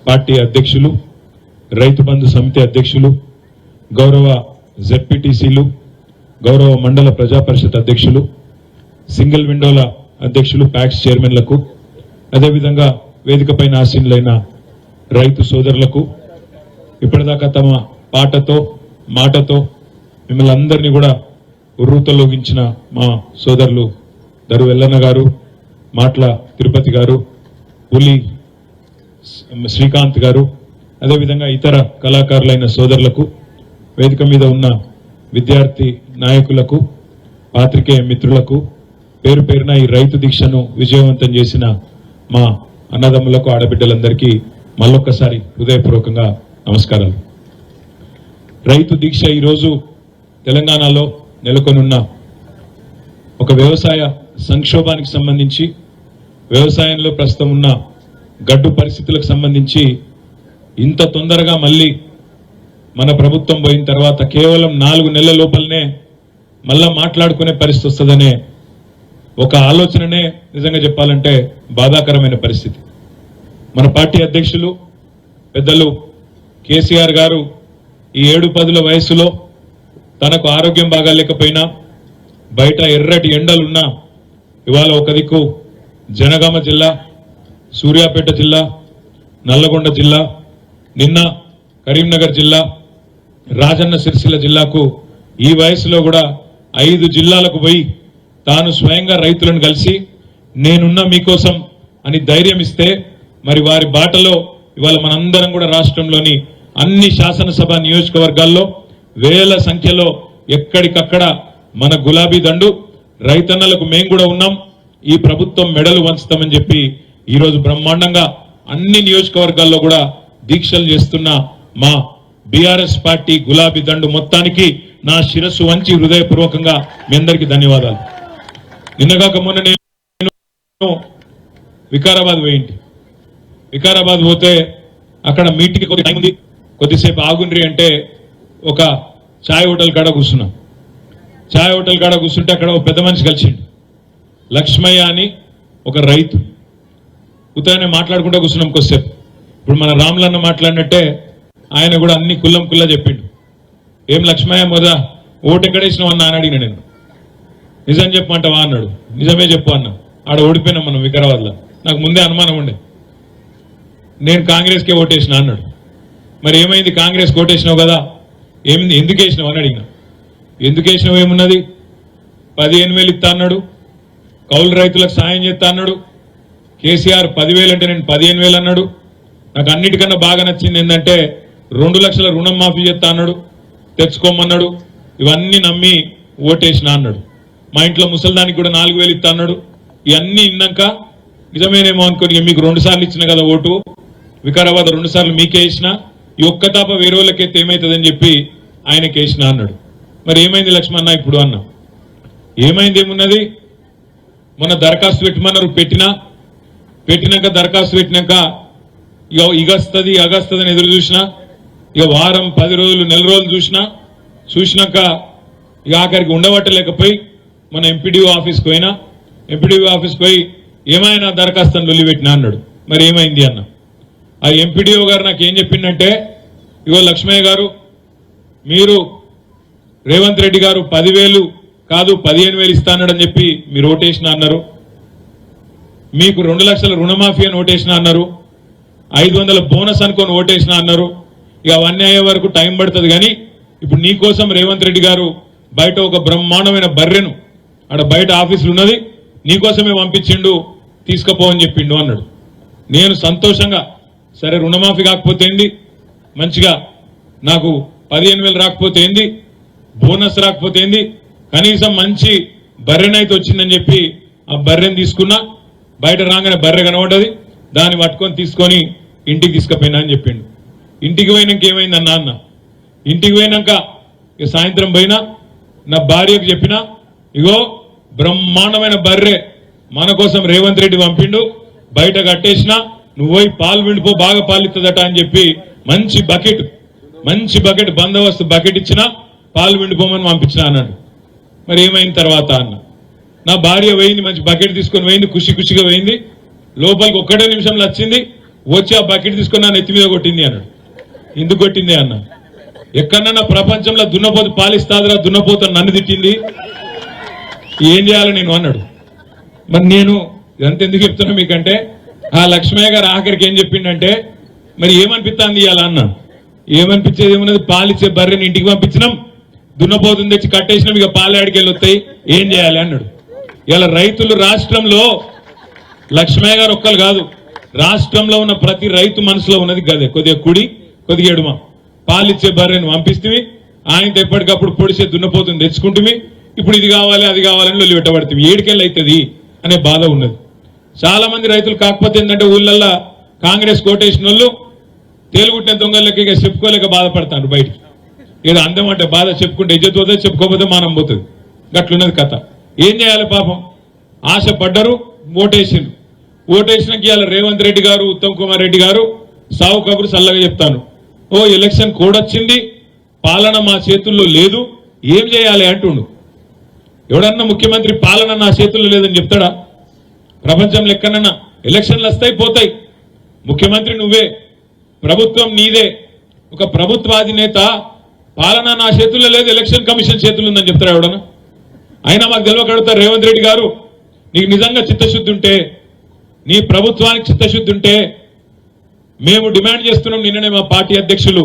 Party అధ్యక్షులు, రైతు బంధు సమితి అధ్యక్షులు, గౌరవ జెడ్పీటీసీలు, గౌరవ మండల ప్రజా పరిషత్ అధ్యక్షులు, సింగిల్ విండోల అధ్యక్షులు, ప్యాక్స్ చైర్మన్లకు, అదేవిధంగా వేదికపైన ఆసీనులైన రైతు సోదరులకు, ఇప్పటిదాకా తమ పాటతో మాటతో మిమ్మల్ని అందరినీ కూడా ఉర్రూతలోగించిన మా సోదరులు దరు ఎల్లన్న గారు, మాట్ల తిరుపతి గారు, పులి శ్రీకాంత్ గారు, అదేవిధంగా ఇతర కళాకారులైన సోదరులకు, వేదిక మీద ఉన్న విద్యార్థి నాయకులకు, పాత్రికేయ మిత్రులకు, పేరు పేరున ఈ రైతు దీక్షను విజయవంతం చేసిన మా అన్నదమ్ములకు, ఆడబిడ్డలందరికీ మళ్ళొక్కసారి హృదయపూర్వకంగా నమస్కారాలు. రైతు దీక్ష ఈరోజు తెలంగాణలో నెలకొనున్న ఒక వ్యవసాయ సంక్షోభానికి సంబంధించి, వ్యవసాయంలో ప్రస్తుతం ఉన్న గడ్డు పరిస్థితులకు సంబంధించి ఇంత తొందరగా మళ్ళీ మన ప్రభుత్వం పోయిన తర్వాత కేవలం 4 నెలల లోపలనే మళ్ళా మాట్లాడుకునే పరిస్థితి వస్తుందనే ఒక ఆలోచననే నిజంగా చెప్పాలంటే బాధాకరమైన పరిస్థితి. మన పార్టీ అధ్యక్షులు పెద్దలు కేసీఆర్ గారు ఈ 7-10 వయసులో తనకు ఆరోగ్యం బాగాలేకపోయినా, బయట ఎర్రటి ఎండలున్నా, ఇవాళ ఒక దిక్కు జనగామ జిల్లా, సూర్యాపేట జిల్లా, నల్లగొండ జిల్లా, నిన్న కరీంనగర్ జిల్లా, రాజన్న సిరిసిల్ల జిల్లాకు ఈ వయసులో కూడా 5 జిల్లాలకు పోయి తాను స్వయంగా రైతులను కలిసి నేనున్న మీకోసం అని ధైర్యం ఇస్తే, మరి వారి బాటలో ఇవాళ మనందరం కూడా రాష్ట్రంలోని అన్ని శాసనసభ నియోజకవర్గాల్లో వేల సంఖ్యలో ఎక్కడికక్కడ మన గులాబీ దండు రైతన్నలకు మేము కూడా ఉన్నాం, ఈ ప్రభుత్వం మెడలు వంచుతామని చెప్పి ఈరోజు బ్రహ్మాండంగా అన్ని నియోజకవర్గాల్లో కూడా దీక్షలు చేస్తున్న మా బీఆర్ఎస్ పార్టీ గులాబీ దండు మొత్తానికి నా శిరస్సు వంచి హృదయపూర్వకంగా మీ అందరికీ ధన్యవాదాలు. నిన్నగాక మొన్న నేను వికారాబాద్ పోయింటి. వికారాబాద్ పోతే అక్కడ మీటింగ్ కొద్ది టైం ఉంది, కొద్దిసేపు ఆగుండ్రి అంటే ఒక ఛాయ్ హోటల్ కాడ కూర్చున్నాం. ఛాయ్ హోటల్ కాడ కూర్చుంటే అక్కడ ఒక పెద్ద మనిషి కలిసిండు, లక్ష్మయ్య అని ఒక రైతు. ఉత్తగానే మాట్లాడుకుంటూ కూర్చున్నాం కొద్దిసేపు. ఇప్పుడు మన రాములన్న మాట్లాడినట్టే ఆయన కూడా అన్ని కుల్లం కుల్లా చెప్పిండు. ఏం లక్ష్మయ్య మొదా ఓటు ఎక్కడేసినావు అన్న అని అడిగిన నేను. నిజం చెప్పమంటావా అన్నాడు. నిజమే చెప్పు అన్నా. ఆడ ఓడిపోయినాం మనం వికారాబాద్లో. నాకు ముందే అనుమానం ఉండే, నేను కాంగ్రెస్కే ఓటేసిన అన్నాడు. మరి ఏమైంది, కాంగ్రెస్ ఓటేసినావు కదా, ఏమైంది, ఎందుకు వేసినావు అని అడిగిన. ఎందుకు వేసినావు ఏమున్నది, 15,000 ఇస్తా అన్నాడు, కౌలు రైతులకు సాయం చేస్తా అన్నాడు. కేసీఆర్ 10,000 అంటే నేను 15,000 అన్నాడు. నాకు అన్నిటికన్నా బాగా నచ్చింది ఏంటంటే 2 లక్షల రుణం మాఫీ చేస్తా అన్నాడు, తెచ్చుకోమన్నాడు. ఇవన్నీ నమ్మి ఓటేసిన అన్నాడు. మా ఇంట్లో ముసలిదానికి కూడా 4,000 ఇస్తా అన్నాడు. ఇవన్నీ ఇన్నాక నిజమేనేమో అనుకోని మీకు 2 సార్లు ఇచ్చిన కదా ఓటు, వికారాబాద్ 2 సార్లు మీకే వేసిన, ఈ ఒక్క తాప వేరే వాళ్ళకైతే ఏమవుతుందని చెప్పి ఆయనకి వేసిన అన్నాడు. మరి ఏమైంది లక్ష్మణ ఇప్పుడు అన్నా. ఏమైంది ఏమున్నది, మొన్న దరఖాస్తు పెట్టమన్నారు, పెట్టినాక దరఖాస్తు పెట్టినాక ఇక ఇగస్తుంది అని ఎదురు చూసినా, ఇక వారం 10 రోజులు నెల రోజులు చూసినాక ఇక ఆఖరికి ఉండబట్టలేకపోయి మన ఎంపీడీఓ ఆఫీస్కి పోయినా. ఎంపీడీఓ ఆఫీస్కి పోయి ఏమైనా దరఖాస్తు అని లొల్లి పెట్టినా అన్నాడు. మరి ఏమైంది అన్న. ఆ ఎంపీడీఓ గారు నాకు ఏం చెప్పిందంటే, ఇగో లక్ష్మయ్య గారు, మీరు రేవంత్ రెడ్డి గారు 10,000 కాదు 15,000 ఇస్తానని చెప్పి మీరు ఓటేసిన అన్నారు. మీకు 2 లక్షల రుణమాఫీ అని ఓటేసిన అన్నారు. 500 బోనస్ అనుకొని ఓటేసిన అన్నారు. ఇక అవన్నీ అయ్యే వరకు టైం పడుతుంది. కానీ ఇప్పుడు నీకోసం రేవంత్ రెడ్డి గారు బయట ఒక బ్రహ్మాండమైన బర్రెను ఆడ బయట ఆఫీసులు ఉన్నది నీకోసమే పంపించిండు, తీసుకుపోవని చెప్పిండు అన్నాడు. నేను సంతోషంగా సరే రుణమాఫీ కాకపోతే ఏంది, మంచిగా నాకు 15,000 రాకపోతే ఏంది, బోనస్ రాకపోతే ఏంది, కనీసం మంచి బర్రెనైతే వచ్చిందని చెప్పి ఆ బర్రెని తీసుకున్నా. బయట రాగానే బర్రె కనబడ్డది, దాన్ని పట్టుకొని తీసుకొని ఇంటికి తీసుకుపోయినా అని చెప్పిండు. ఇంటికి పోయినాక ఏమైంది అన్న, ఇంటికి పోయినాక ఇక సాయంత్రం పోయినా నా భార్యకు చెప్పినా, ఇగో బ్రహ్మాండమైన బర్రె మన కోసం రేవంత్ రెడ్డి పంపిండు, బయట కట్టేసినా, నువ్వు పోయి పాలు విండిపో, బాగా పాలు ఇస్తుందట అని చెప్పి మంచి బకెట్ బందోబస్తు బకెట్ ఇచ్చినా, పాలు విండిపోమని పంపించిన అన్నాడు. మరి ఏమైంది తర్వాత అన్న. నా భార్య పోయింది, మంచి బకెట్ తీసుకొని పోయింది, ఖుషిగా పోయింది. లోపలికి 1 నిమిషంలో వచ్చింది, వచ్చి ఆ బకెట్ తీసుకుని నా నెత్తి మీద కొట్టింది అన్నాడు. ఎందుకు కొట్టింది అన్న? ఎక్కడన్నా ప్రపంచంలో దున్నపోతు పాలిస్తాదిరా దున్నపోతు నన్ను తిట్టింది, ఏం చేయాలి నేను అన్నాడు. మరి నేను ఇదంతా ఎందుకు చెప్తున్నా మీకంటే, ఆ లక్ష్మయ్య గారు ఆఖరికి ఏం చెప్పిండంటే, మరి ఏమనిపిస్తుంది ఇవాళ అన్న? ఏమనిపించేది ఏమన్నది, పాలిచ్చే బర్రెని ఇంటికి పంపించినాం, దున్నపోతుంది తెచ్చి కట్టేసినాం, ఇక పాలు ఆడికెళ్ళి వస్తాయి, ఏం చేయాలి అన్నాడు. ఇలా రైతులు రాష్ట్రంలో లక్ష్మయ్య గారు ఒక్కరు కాదు, రాష్ట్రంలో ఉన్న ప్రతి రైతు మనసులో ఉన్నది గదే, కొద్దిగా కుడి కొద్దిగా ఎడుమ. పాలిచ్చే బర్రెని పంపిస్తుంది, ఆయనతో ఎప్పటికప్పుడు పొడిసే దున్నపోతుంది తెచ్చుకుంటుంది, ఇప్పుడు ఇది కావాలి అది కావాలని లొల్లి పెట్టబడుతుంది, ఏడికెళ్ళి అవుతుంది అనే బాధ ఉన్నది చాలా మంది రైతులు. కాకపోతే ఏంటంటే ఊళ్ళల్లో కాంగ్రెస్ కోటేసిన వాళ్ళు తేలుగుట్టిన దొంగలకి ఇక చెప్పుకోలేక బాధపడతారు బయటికి. ఏదో అందం అంటే బాధ చెప్పుకుంటే ఇజ్జత్ పోతే, చెప్పుకోకపోతే మానం పోతుంది, గట్లున్నది కథ. ఏం చేయాలి పాపం, ఆశ పడ్డరు, ఓటేసిండ్రు. ఓటేసినాక ఇవాళ రేవంత్ రెడ్డి గారు, ఉత్తమ్ కుమార్ రెడ్డి గారు సావు కబురు చల్లగా చెప్తాను, ఓ ఎలక్షన్ కోడ్ వచ్చింది, పాలన మా చేతుల్లో లేదు, ఏం చేయాలి అంటుండు. ఎవడన్నా ముఖ్యమంత్రి పాలన నా చేతుల్లో లేదని చెప్తాడా? ప్రపంచంలో ఎక్కడన్నా ఎలక్షన్లు వస్తాయి పోతాయి, ముఖ్యమంత్రి నువ్వే, ప్రభుత్వం నీదే. ఒక ప్రభుత్వాధినేత పాలన నా చేతుల్లో లేదు, ఎలక్షన్ కమిషన్ చేతుల్లో ఉందని చెప్తారా ఎవడన్నా? అయినా మాకు తెలియకడుగుతారు, రేవంత్ రెడ్డి గారు నీకు నిజంగా చిత్తశుద్ధి ఉంటే, నీ ప్రభుత్వానికి చిత్తశుద్ధి ఉంటే, మేము డిమాండ్ చేస్తున్నాం. నిన్ననే మా పార్టీ అధ్యక్షులు